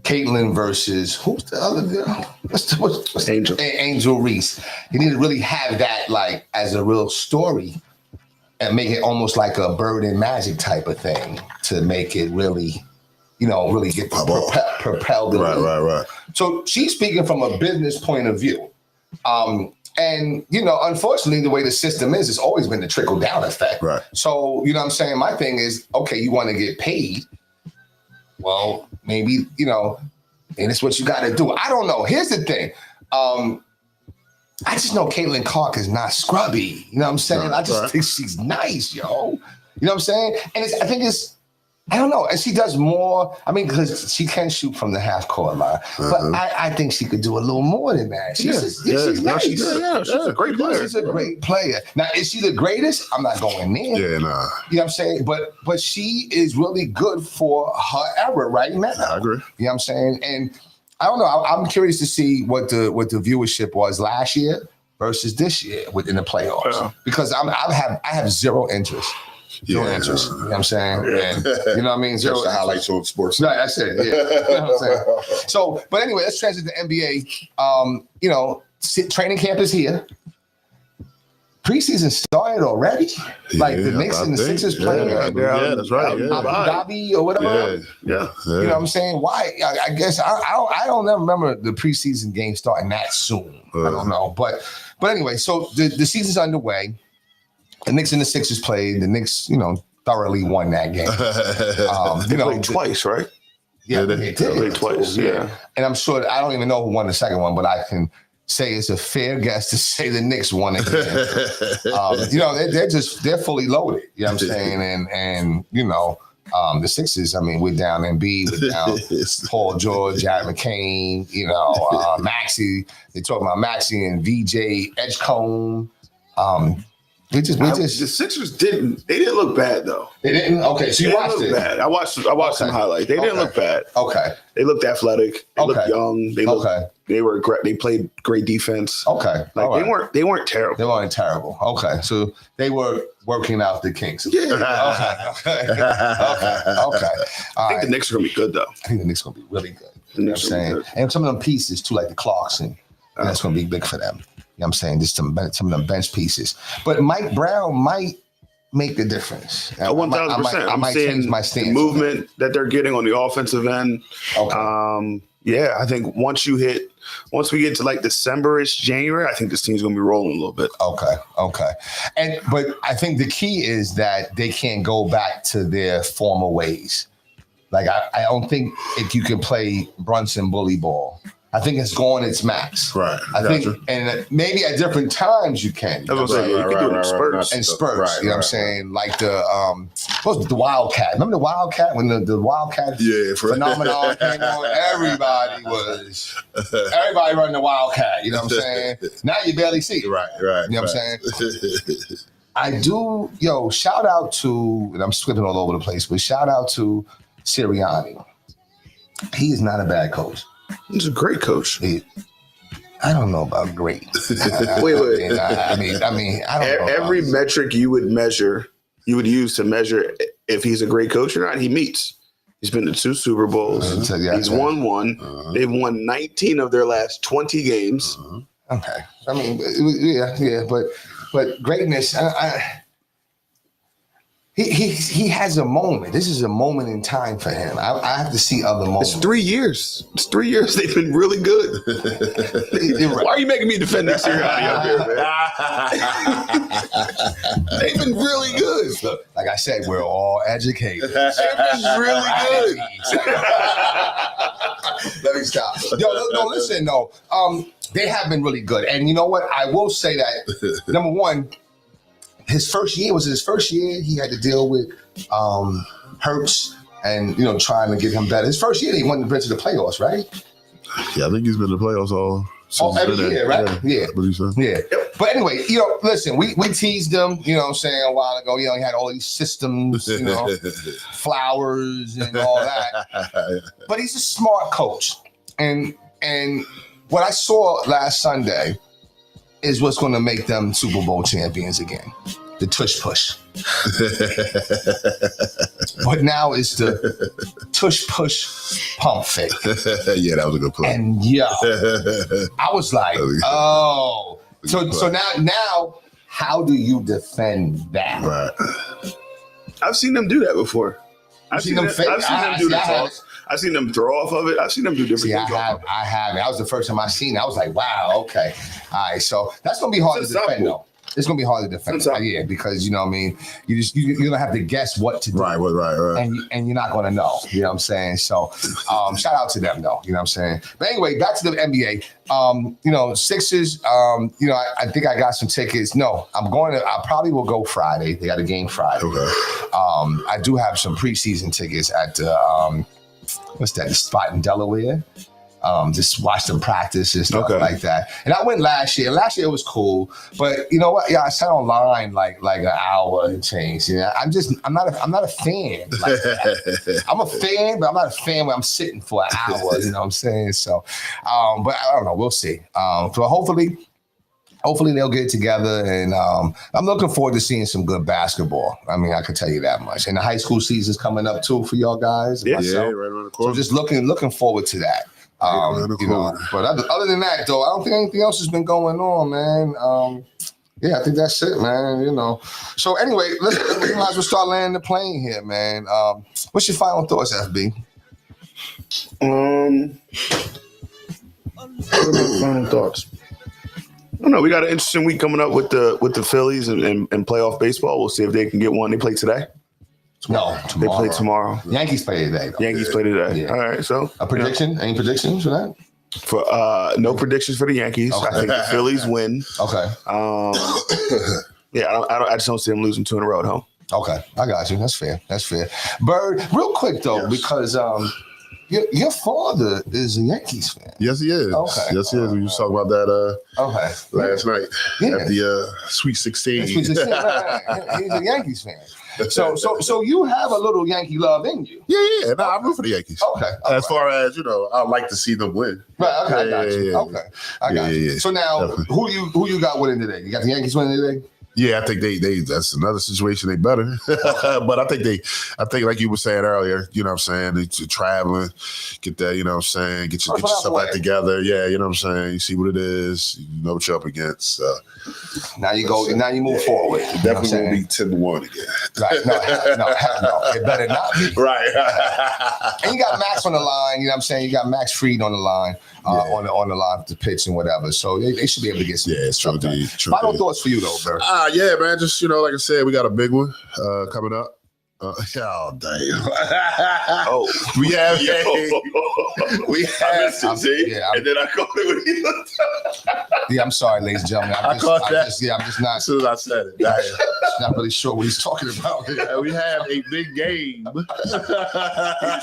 A: Caitlin versus who's the other girl? What's
B: Angel.
A: Angel Reese. You need to really have that like as a real story and make it almost like a Bird and Magic type of thing to make it really, really get propelled.
C: Right.
A: So she's speaking from a business point of view. And, unfortunately, the way the system is, it's always been the trickle down effect.
C: Right.
A: So, what I'm saying? My thing is, okay, you want to get paid. Well, maybe, and it's what you got to do. I don't know. Here's the thing. I just know Caitlin Clark is not scrubby. You know what I'm saying? I just think she's nice, yo. You know what I'm saying? And I don't know. And she does more. I mean, because she can shoot from the half court line. But I think she could do a little more than that. She's nice.
B: She's a great player.
A: She's a great player. Now, is she the greatest? I'm not going there.
C: Yeah, nah.
A: You know what I'm saying? But she is really good for her era right now.
C: I agree.
A: You know what I'm saying? And I don't know. I'm curious to see what the viewership was last year versus this year within the playoffs. Because I have zero interest. Zero interest. You know what I'm saying? And, you know what I mean? Zero
C: the highlights on sports.
A: Right, that's it. Yeah. You know what I'm saying? So, but anyway, let's transition to NBA. Training camp is here. Preseason started already. Like the Knicks and the Sixers playing.
C: Yeah, that's right.
A: Abu Dhabi or whatever.
C: Yeah.
A: You know what I'm saying? Why? I guess I don't ever remember the preseason game starting that soon. I don't know, but anyway, so the season's underway. The Knicks and the Sixers played. The Knicks, thoroughly won that game.
B: They played twice, right?
A: Yeah, they did.
B: They played twice, yeah.
A: And I'm sure, I don't even know who won the second one, but I can say it's a fair guess to say the Knicks won it. They're fully loaded. You know what I'm saying? And the Sixers, I mean, we're down Embiid, we're down Paul George, Jared McCain, Maxey. They talk about Maxey and VJ Edgecombe. The
B: Sixers didn't look bad though.
A: They didn't? Okay, so you watched it.
B: Bad. I watched some highlights. They didn't look bad.
A: Okay.
B: They looked athletic. They looked young. They were great. They played great defense.
A: Okay.
B: They weren't terrible.
A: They weren't terrible. Okay. So they were working out the kinks.
B: Yeah.
A: Okay.
B: I think the Knicks are gonna be good though.
A: I think the Knicks are gonna be really good. You know what I'm saying? And some of them pieces too, like the Clarkson, that's gonna be big for them. You know what I'm saying? Just some of them bench pieces. But Mike Brown might make a difference.
B: 1,000%.
A: I might change my stance.
B: The movement that they're getting on the offensive end.
A: Okay.
B: I think once we get to like December-ish, January, I think this team's gonna be rolling a little bit.
A: Okay. But I think the key is that they can't go back to their former ways. Like I don't think if you can play Brunson bully ball. I think it's going its max.
C: Right.
A: I think, and maybe at different times you can.
B: You can do it in spurts.
A: And spurts, you know what I'm saying? Like the Wildcat. Remember the Wildcat when the Wildcat phenomenon came on? Everybody running the Wildcat. You know what I'm saying? Now you barely see it.
C: Right.
A: You know what I'm saying? I do. Shout out to, and I'm skipping all over the place, but shout out to Sirianni. He is not a bad coach.
B: He's a great coach.
A: I don't know about great.
B: Wait.
A: I mean, I don't know.
B: Every metric you would use to measure if he's a great coach or not, he meets. He's been to 2 Super Bowls. He's won 1. They've won 19 of their last 20 games.
A: Okay. I mean, yeah, but greatness. He has a moment. This is a moment in time for him. I have to see other moments.
B: It's 3 years. They've been really good. Why are you making me defend this Sirianni up here, man? They've been really good.
A: Look, like I said, we're all educated.
B: They've been really good.
A: Let me stop. Listen. They have been really good. And you know what? I will say that, number one, his first year. He had to deal with Hurts and trying to get him better. His first year, he went to the playoffs, right?
C: Yeah, I think he's been in the playoffs
A: every year, right? Yeah.
C: What you say?
A: Yeah. But anyway, listen, we teased him, a while ago. He had all these systems, Flowers and all that. But he's a smart coach, and what I saw last Sunday is what's going to make them Super Bowl champions again. The tush push. But now it's the tush push pump fake.
C: Yeah, that was a good play.
A: And I was like, oh. So now, how do you defend that?
C: Right.
B: I've seen them do that before.
A: I've seen them fake.
B: I've seen them do the toss. I've seen them throw off of it. I've seen them do different things.
A: I have. That was the first time I seen it. I was like, wow, okay. All right. So that's going to be hard to defend, though. It's going to be hard to defend. Yeah, because, you know what I mean? You're going to have to guess what to do.
C: Right.
A: And you're not going to know. You know what I'm saying? So shout out to them, though. You know what I'm saying? But anyway, back to the NBA. Sixers, I think I got some tickets. No, I probably will go Friday. They got a game Friday.
C: Okay.
A: I do have some preseason tickets at the spot in Delaware. Just watch them practice and stuff like that. And I went last year. Last year it was cool, but you know what? Yeah, I sat online like an hour and change. You know, I'm not a fan like that. I'm a fan, but I'm not a fan where I'm sitting for an hour. You know what I'm saying? So, but I don't know. We'll see. So hopefully they'll get together, and I'm looking forward to seeing some good basketball. I mean, I can tell you that much. And the high school season's coming up too for y'all guys.
C: Yeah, right around the corner.
A: So just looking forward to that. But other than that, though, I don't think anything else has been going on, man. I think that's it, man. So anyway, we might as well start landing the plane here, man. What's your final thoughts, FB?
B: What are my final thoughts? I don't know. We got an interesting week coming up with the Phillies and playoff baseball. We'll see if they can get one. They play today.
A: No, tomorrow.
B: They play tomorrow.
A: Yankees play today, though.
B: Yankees play today. Yeah. All right, so
A: a prediction? Any predictions for that?
B: For no predictions for the Yankees. Okay. I think the Phillies win.
A: Okay.
B: I just don't see them losing 2 in a row at home.
A: Okay, I got you. That's fair. Bird, real quick though, because your father is a Yankees fan.
C: Yes, he is.
A: Okay.
C: Yes, he is. We were talking about that last night at the Sweet 16.
A: Sweet 16. Right. He's a Yankees fan. So you have a little Yankee love in you.
C: Yeah. No, I root for the Yankees.
A: Okay.
C: As far as, I like to see them win.
A: Right, okay, I got you. Okay. I got you.
C: Yeah.
A: So now, who you got winning today? You got the Yankees winning today?
C: Yeah, I think they that's another situation they better. But I think like you were saying earlier, you know what I'm saying, they traveling, get that, you know what I'm saying, get your stuff back together. Yeah, you know what I'm saying. You see what it is, you know what you're up against.
A: Now you move forward.
C: It definitely won't be 10-1 again.
A: Right. No. It better not be.
C: Right.
A: And you got Max on the line, you know what I'm saying? You got Max Fried on the line, on the line to pitch and whatever. So they should be able to get some.
C: Yeah, it's true.
A: Final thoughts for you though, Bert.
C: Yeah, man. Just, like I said, we got a big one coming up. Oh, damn. We have
B: and then I called it when he looked up.
A: Yeah, I'm sorry, ladies and gentlemen. I'm just not.
C: As soon as I said it.
A: Not really sure what he's talking about.
C: We have a big game.
B: He's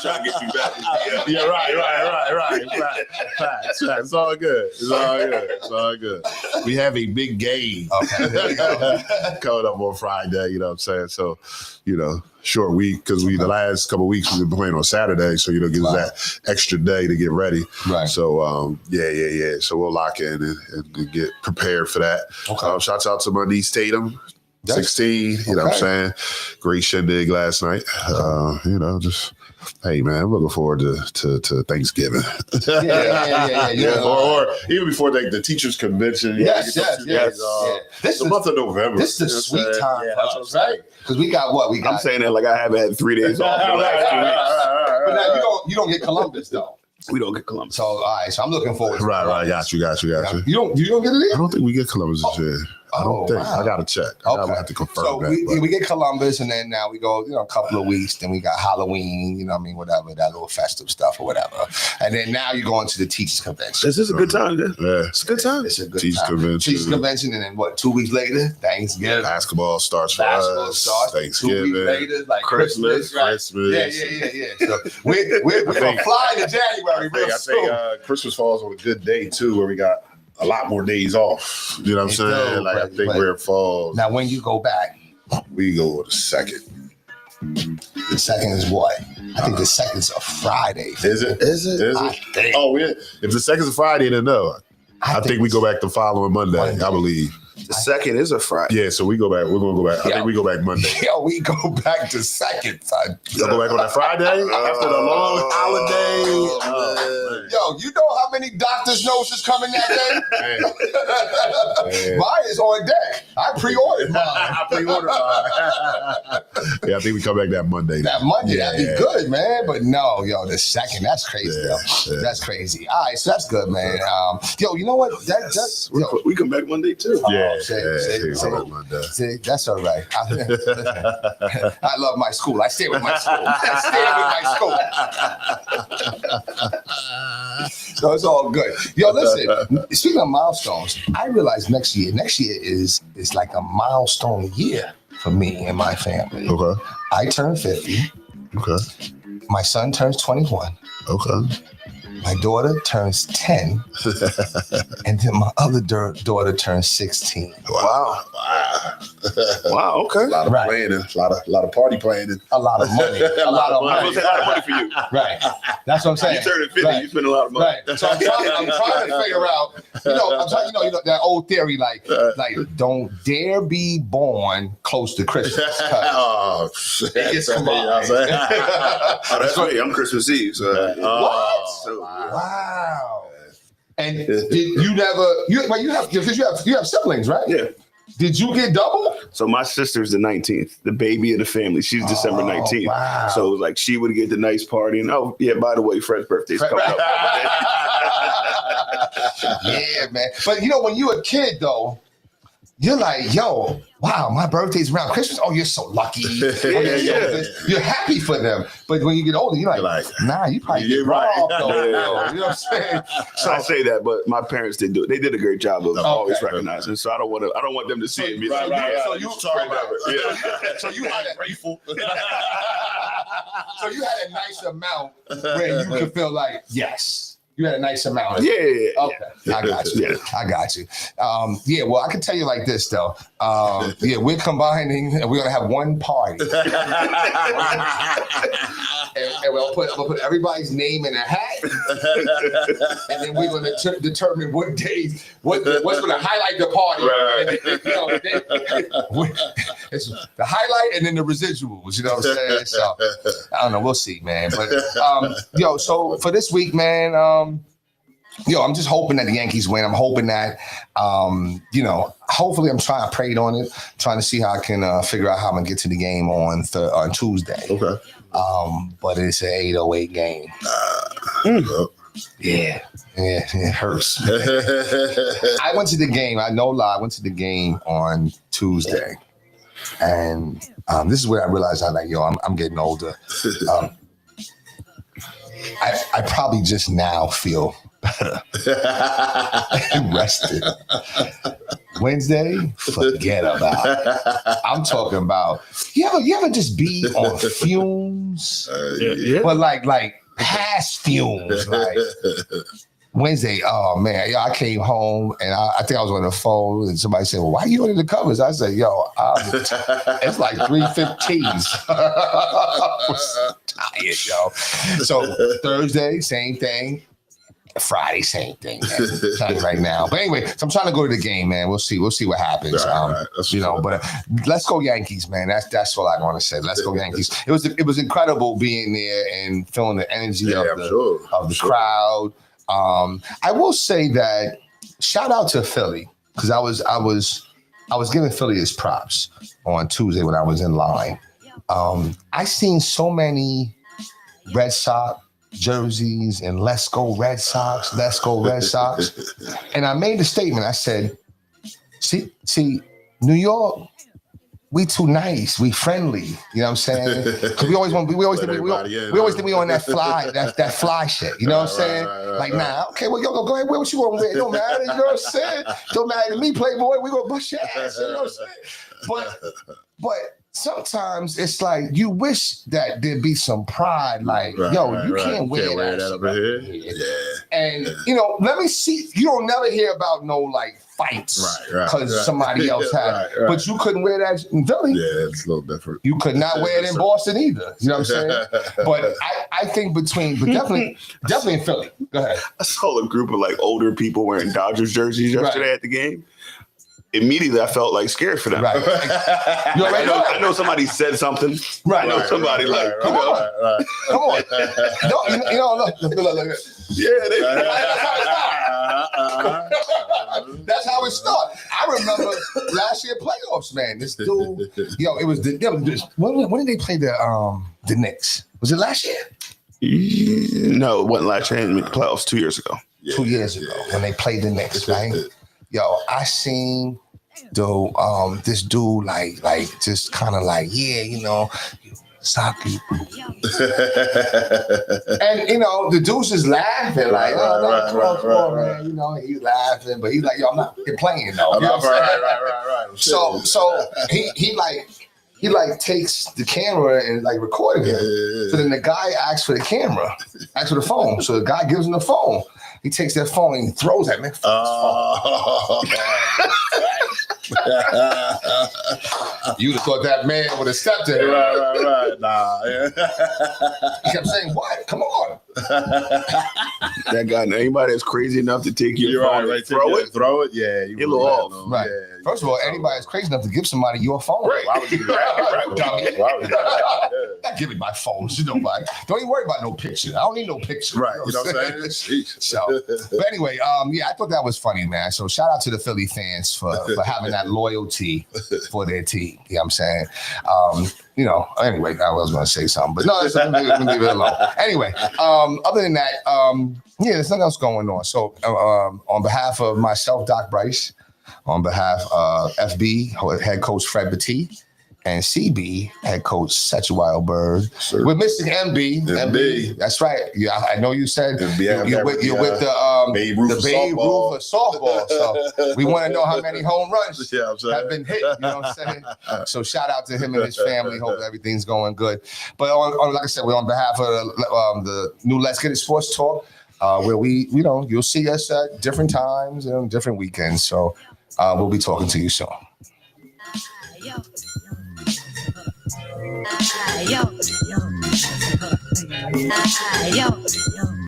B: trying to get you back.
C: Yeah, right. It's all good. We have a big game.
A: Okay, there we go.
C: Coming up on Friday, you know what I'm saying? So, short week because the last couple of weeks we've been playing on Saturday, so gives us that extra day to get ready.
A: Right.
C: So So we'll lock in and get prepared for that.
A: Okay.
C: Shouts out to my niece Tatum, 16. You know what I'm saying? Great shindig last night. Just. Hey man, I'm looking forward to Thanksgiving.
A: Yeah.
C: Or even before the teachers' convention.
A: Yes.
C: This is the month of November.
A: This is the sweet time for us, right? Because we got what we got.
B: I'm saying that like I haven't had 3 days off the last 2 weeks.
A: But now you don't get Columbus though.
B: We don't get Columbus.
A: So all right, so I'm looking forward to
C: Right. Got you.
A: You don't get it either?
C: I don't think we get Columbus this year. I don't think.
A: Wow.
C: I got to check.
A: Okay.
C: I have to confirm
A: so
C: that.
A: we get Columbus, and then now we go, a couple of weeks. Then we got Halloween, whatever, that little festive stuff or whatever. And then now you're going to the Teachers Convention.
B: This is a good time, man.
C: Yeah.
B: It's a good time.
A: It's a good
C: Teachers
A: time.
C: Convention.
A: Teachers Convention, and then what, 2 weeks later, Thanksgiving.
C: Basketball starts for us. Thanksgiving.
A: 2 weeks later, like Christmas. Right?
C: Christmas.
A: Yeah. So we're going to fly to January real soon.
C: I think Christmas falls on a good day, too, where we got a lot more days off. You know what I'm saying? I think where it falls.
A: Now, when you go back,
C: we go the 2nd.
A: The 2nd is what? I think the 2nd's a Friday.
C: Is it?
A: I think.
C: Oh, yeah. If the 2nd's a Friday, then no. I think we go back the following Monday. I believe.
B: The second is a Friday.
C: Yeah, so we go back. We're gonna go back. I think we go back Monday.
A: Yo, we go back to second, son.
C: We'll go back on that Friday after the long holiday.
A: Yo, you know how many doctor's notes coming that day? Mine is on deck. I pre-ordered mine.
C: Yeah, I think we come back that Monday.
A: That Monday, that'd be good, man. But no, yo, the second, that's crazy, yo. That's crazy. All right, so that's good, man. Yo, you know what?
B: We come back Monday too.
A: See, that's all right. I love my school. I stay with my school. So it's all good. Yo, listen, speaking of milestones, I realize next year is like a milestone year for me and my family.
C: Okay.
A: I turn 50.
C: Okay.
A: My son turns 21.
C: Okay.
A: My daughter turns 10. And then my other daughter turns 16.
B: Wow. Wow, okay.
C: A lot of planning, a lot of party planning.
A: A lot of money. A lot of money.
B: A lot of money for you.
A: Right. That's what I'm saying.
B: You turning 50, you spend a lot of money.
A: Right. So I'm trying to figure out, that old theory, like don't dare be born close to Christmas.
C: Oh, shit.
A: It's combined.
B: That's right. I'm Christmas Eve. So.
A: What? Wow. And you have siblings, right?
B: Yeah.
A: Did you get double?
B: So my sister's the 19th, the baby of the family. She's December 19th.
A: Wow.
B: So it was like she would get the nice party. And by the way, Fred's birthday's coming up.
A: Yeah, man. But when you're a kid, though, you're like, yo, wow, my birthday's around Christmas. Oh, you're so lucky. You're happy for them. But when you get older, you're like nah, you probably get robbed, though. You know what I'm saying?
B: So I say that, but my parents didn't do it. They did a great job of always recognizing. So I don't want them to see it.
A: So you had a nice amount where you could feel like, yes. You had a nice amount.
B: Yeah.
A: Okay. I got you. I got you. Well, I can tell you like this, though. We're combining, and we're going to have one party. and we'll put everybody's name in a hat. And then we're going to determine what days, what's going to highlight the party. Right. It's the highlight and then the residuals, you know what I'm saying? So, I don't know. We'll see, man. But, so for this week, man, I'm just hoping that the Yankees win. I'm hoping that, hopefully I'm trying to pray on it, trying to see how I can figure out how I'm going to get to the game on Tuesday.
C: Okay.
A: But it's an 8:08 game. Yeah, it hurts. I went to the game. I went to the game on Tuesday. And this is where I realized I'm getting older. I probably just now feel better. Rested. Wednesday, forget about it. I'm talking about you ever just be on fumes? But like past fumes. Like Wednesday, oh man, I came home and I think I was on the phone and somebody said, well, why are you under the covers? I said, it's like 3:15. I was tired, yo. So Thursday, same thing. Friday, same thing, man. Right now. But anyway, so I'm trying to go to the game, man. We'll see what happens.
C: Right.
A: But let's go Yankees, man. That's all I want to say. Let's go Yankees. It was incredible being there and feeling the energy of the crowd. I will say that shout out to Philly because I was giving Philly his props on Tuesday when I was in line. I seen so many Red Sox jerseys and let's go Red Sox. And I made a statement. I said, see, New York, we too nice, we friendly. You know what I'm saying? Because we always think we on that fly shit. You know what I'm saying? Nah, okay, well, yo, go ahead, wear what you want to wear. It don't matter. You know what I'm saying? Don't matter to me, Playboy. We gonna bust your ass. You know what I'm saying? But sometimes it's like you wish that there'd be some pride, like, you can't wear that
C: over here. Yeah.
A: And let me see. You don't never hear about no like fights because somebody else had, but you couldn't wear that in Philly.
C: Yeah, it's a little different.
A: You could not wear it in Boston either. You know what I'm saying? But I think but definitely in Philly. Go ahead.
B: I saw a group of like older people wearing Dodgers jerseys yesterday at the game. Immediately, I felt like scared for them.
A: Right.
B: I know somebody said something.
A: Right.
B: I know somebody like,
A: come on. Look. Yeah, that's how it started. I remember last year playoffs, man. This dude, it was when did they play the Knicks? Was it last year?
B: No, it wasn't last year. It was the playoffs 2 years ago.
A: 2 years ago when they played the Knicks, right? I seen this dude like just kind of like, Saki. And the dude's just laughing like, come on, man. He's laughing, but he's like, I'm not playing though.
C: Right.
A: So he takes the camera and like recording him. So then the guy asks for the camera, asks for the phone. So the guy gives him the phone. He takes that phone and he throws at me. You'd have thought that man would have stepped to him.
C: Right. Nah.
A: He kept saying, "What? Come on."
B: That guy, anybody that's crazy enough to take your phone and throw it.
C: Yeah,
B: you're a little off.
A: Right.
C: Yeah,
A: first of all, anybody that's crazy enough to give somebody your phone.
B: Right.
C: Why would you do that?
A: Not give me my phone to nobody. Don't even worry about no picture. I don't need no picture.
C: Right. You know what I'm saying?
A: So, but anyway, I thought that was funny, man. So shout out to the Philly fans for having that loyalty for their team. You know what I'm saying? Anyway, I was going to say something, but no, leave it alone. Anyway, other than that, there's nothing else going on. So on behalf of myself, Doc Bryce, on behalf of FB, head coach Fred Battie, and CB, head coach Setchwild Bird. We're missing MB. That's right. Yeah, I know you said you're with the Babe Ruth of softball. So we want to know how many home runs have been hit. You know what I'm saying? So shout out to him and his family. Hope everything's going good. But like I said, we're on behalf of the new Let's Get It Sports Talk, where we, you'll see us at different times and different weekends. So we'll be talking to you soon. Yo.